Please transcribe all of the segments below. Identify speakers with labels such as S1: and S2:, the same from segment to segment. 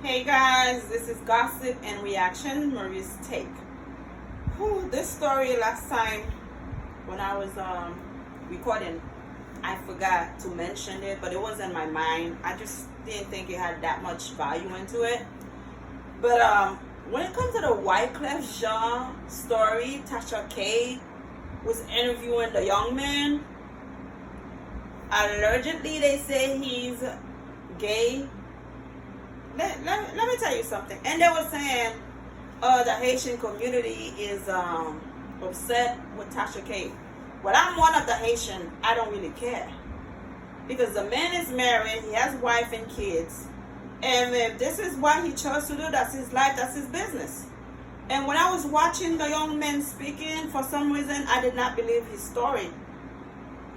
S1: Hey guys, this is Gossip and Reaction, Marie's Take. This story last time when I was recording, I forgot to mention it, but it was in my mind. I just didn't think it had that much value into it. But when it comes to the Wyclef Jean story, Tasha K was interviewing the young man. Allegedly, they say he's gay. Let me tell you something. And they were saying the Haitian community is upset with Tasha K. Well, I'm one of the Haitian. I don't really care. Because the man is married. He has wife and kids. And if this is what he chose to do, that's his life, that's his business. And when I was watching the young man speaking, for some reason, I did not believe his story.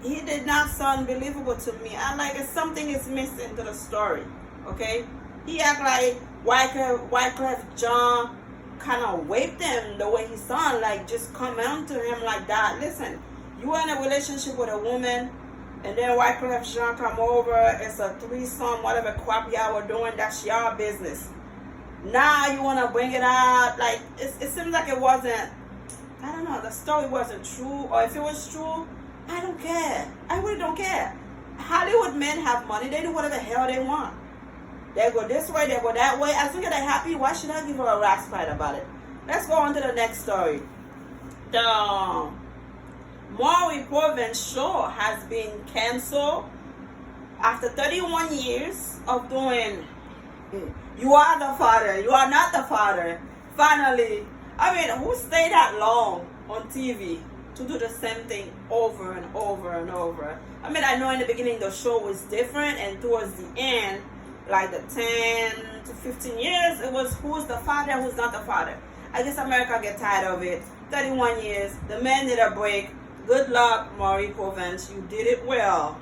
S1: He did not sound believable to me. I like something is missing to the story. Okay? He act like Wyclef Jean kind of raped him the way he sound, like just come on to him like that. Listen, you are in a relationship with a woman, and then Wyclef Jean come over, it's a threesome, whatever crap y'all were doing, that's your business. Now you want to bring it out, like, it seems like it wasn't, I don't know, the story wasn't true, or if it was true, I don't care. I really don't care. Hollywood men have money, they do whatever the hell they want. They go this way, they go that way. As long as they're happy, why should I give her a rat's fight about it? Let's go on to the next story. The Maury Povich show has been canceled after 31 years of doing You Are the Father, You Are Not the Father. Finally, I mean, who stayed that long on TV to do the same thing over and over and over? I mean, I know in the beginning the show was different, and towards the end, like the 10 to 15 years, it was who's the father, who's not the father. I guess America get tired of it. 31 years, the man need a break. Good luck, Maury Povich. You did it well.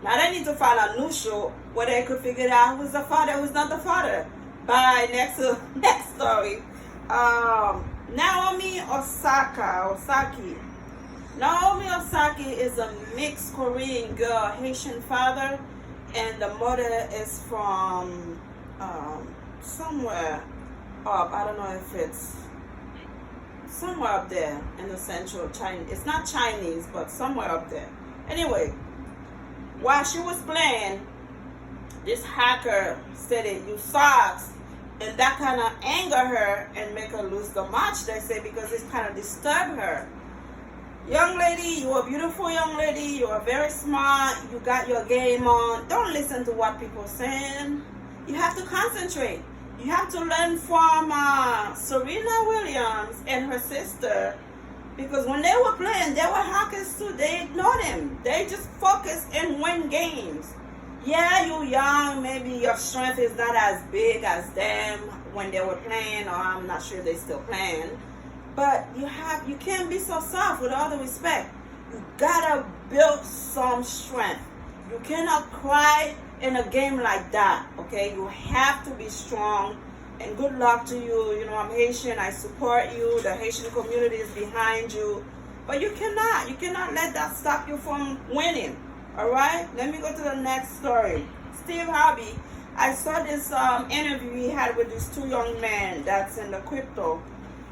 S1: Now they need to find a new show where they could figure out who's the father, who's not the father. Bye. Next story. Naomi Osaki. Naomi Osaki is a mixed Korean girl, Haitian father, and the mother is from somewhere up. I don't know if it's somewhere up there in the central Chinese. It's not Chinese, but somewhere up there. Anyway, while she was playing, this hacker said it, you sucks. And that kind of anger her and make her lose the match, they say, because it kind of disturbed her. Young lady, you're a beautiful young lady. You are very smart. You got your game on. Don't listen to what people are saying. You have to concentrate. You have to learn from Serena Williams and her sister. Because when they were playing, they were hackers too. They ignored him. They just focused and win games. Yeah, you're young. Maybe your strength is not as big as them when they were playing. Or I'm not sure they're still playing. But you can't be so soft, with all the respect. You gotta build some strength. You cannot cry in a game like that, okay? You have to be strong, and good luck to you. You know, I'm Haitian, I support you. The Haitian community is behind you. But you cannot let that stop you from winning, all right? Let me go to the next story. Steve Harvey, I saw this interview he had with these two young men that's in the crypto.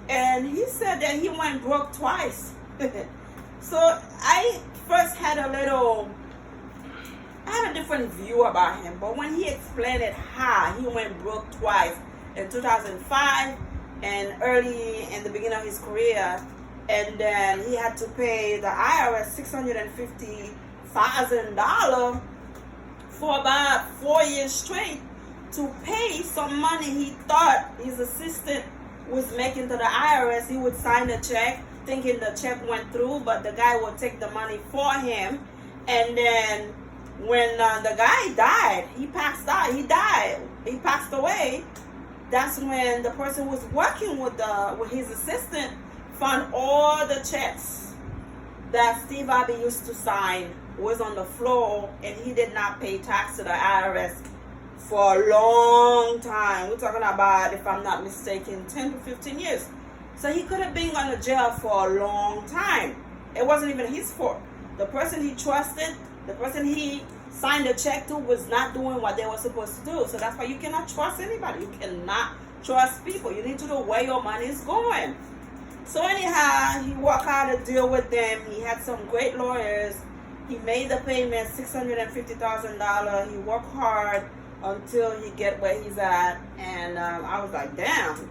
S1: And he said that he went broke twice. So I first had I had a different view about him. But when he explained it how he went broke twice, in 2005 and early in the beginning of his career, and then he had to pay the IRS $650,000 for about 4 years straight to pay some money he thought his assistant was making to the IRS. He would sign a check thinking the check went through, but the guy would take the money for him. And then when the guy died, he passed away. That's when the person who was working with his assistant found all the checks that Steve Harvey used to sign was on the floor, and he did not pay tax to the IRS for a long time. We're talking about, if I'm not mistaken, 10 to 15 years. So he could have been on the jail for a long time. It wasn't even his fault. The person he trusted, the person he signed a check to was not doing what they were supposed to do. So that's why you cannot trust anybody. You cannot trust people. You need to know where your money is going. So anyhow, he worked out a deal with them. He had some great lawyers. He made the payment, $650,000. He worked hard until he get where he's at. And I was like, damn,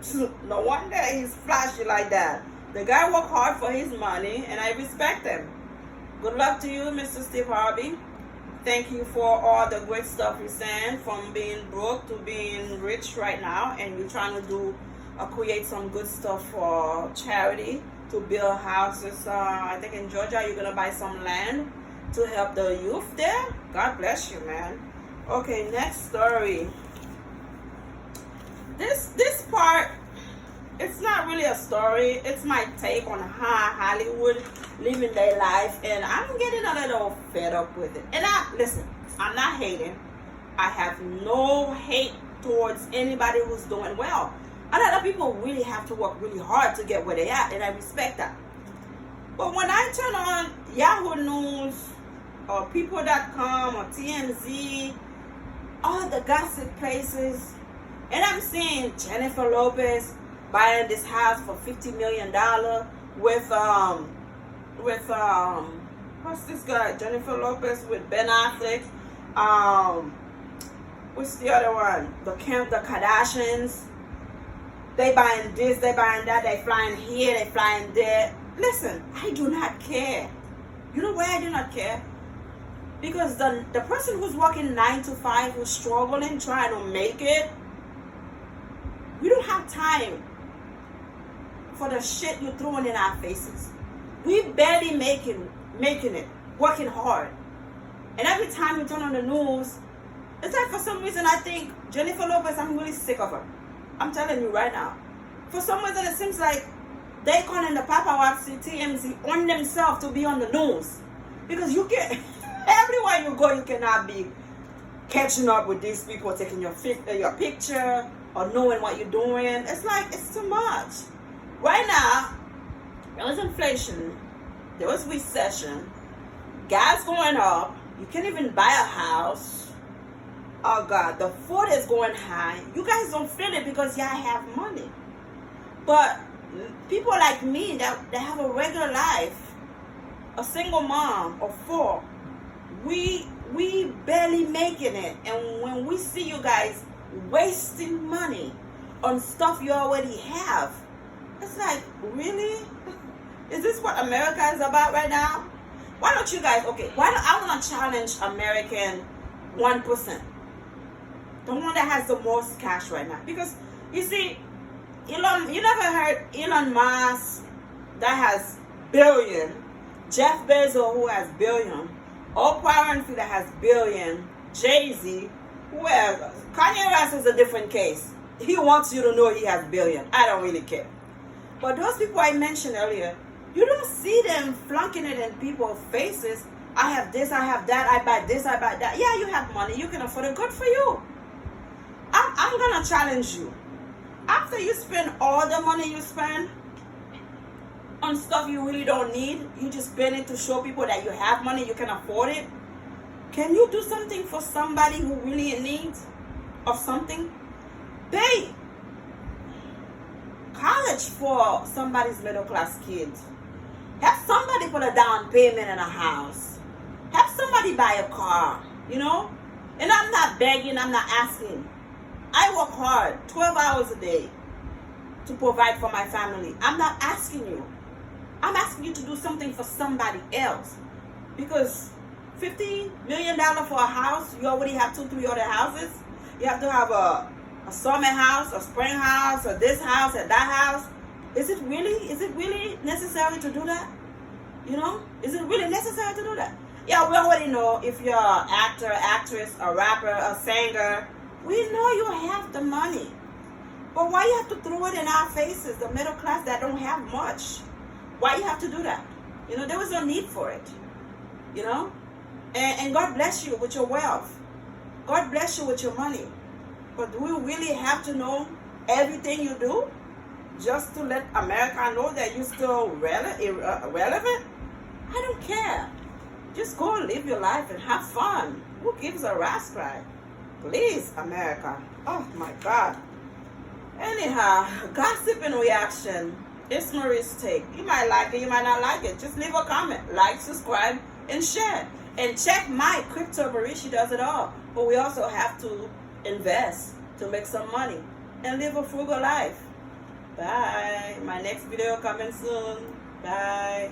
S1: no wonder he's flashy like that. The guy worked hard for his money, and I respect him. Good luck to you, Mr. Steve Harvey. Thank you for all the great stuff you're saying, from being broke to being rich right now, and you're trying to do create some good stuff for charity to build houses. I think in Georgia you're gonna buy some land to help the youth there. God bless you, man. Okay, next story. This part, it's not really a story. It's my take on how Hollywood living their life, and I'm getting a little fed up with it. And listen, I'm not hating. I have no hate towards anybody who's doing well. A lot of people really have to work really hard to get where they are, and I respect that. But when I turn on Yahoo News or People.com or TMZ, all the gossip places, and I'm seeing Jennifer Lopez buying this house for $50 million with what's this guy, Jennifer Lopez, with Ben Affleck. What's the other one? The Kardashians. They buying this, they buying that, they flying here, they flying there. Listen, I do not care. You know why I do not care? Because the person who's working 9 to 5, who's struggling, trying to make it, we don't have time for the shit you're throwing in our faces. We barely making it, working hard. And every time you turn on the news, it's like for some reason I think Jennifer Lopez, I'm really sick of her. I'm telling you right now. For some reason it seems like they calling the paparazzi, TMZ, on themselves to be on the news. Because you can, everywhere you go, you cannot be catching up with these people, taking your picture or knowing what you're doing. It's like, it's too much. Right now, there was inflation, there was recession, gas going up, you can't even buy a house. Oh God, the food is going high. You guys don't feel it because y'all have money. But people like me that have a regular life, a single mom of 4, we barely making it. And when we see you guys wasting money on stuff you already have, it's like, really? Is this what America is about right now? Why don't you guys, I want to challenge American 1%. The one that has the most cash right now. Because, you see, you never heard Elon Musk that has billion, Jeff Bezos who has billion, Oprah Winfrey that has billion, Jay-Z, who else? Kanye West is a different case. He wants you to know he has billion. I don't really care. But those people I mentioned earlier, you don't see them flunking it in people's faces. I have this, I have that, I buy this, I buy that. Yeah, you have money, you can afford it. Good for you. I'm going to challenge you. After you spend all the money you spend on stuff you really don't need, you just spend it to show people that you have money, you can afford it. Can you do something for somebody who really in need of something? Pay college for somebody's middle class kids. Have somebody put a down payment in a house. Have somebody buy a car, you know? And I'm not begging, I'm not asking. I work hard, 12 hours a day to provide for my family. I'm not asking you. I'm asking you to do something for somebody else. Because $50 million for a house, you already have 2, 3 other houses. You have to have a summer house, a spring house, or this house, or that house. Is it really necessary to do that? You know? Is it really necessary to do that? Yeah, we already know if you're an actor, actress, a rapper, a singer, we know you have the money. But why you have to throw it in our faces, the middle class that don't have much? Why you have to do that? You know, there was no need for it. You know? And God bless you with your wealth. God bless you with your money. But do we really have to know everything you do just to let America know that you're still relevant? I don't care. Just go and live your life and have fun. Who gives a rat's cry? Please, America. Oh my God. Anyhow, gossip and reaction. It's Marie's take. You might like it, you might not like it. Just leave a comment, like, subscribe, and share. And check my Crypto Marie. She does it all. But we also have to invest to make some money and live a frugal life. Bye. My next video coming soon. Bye.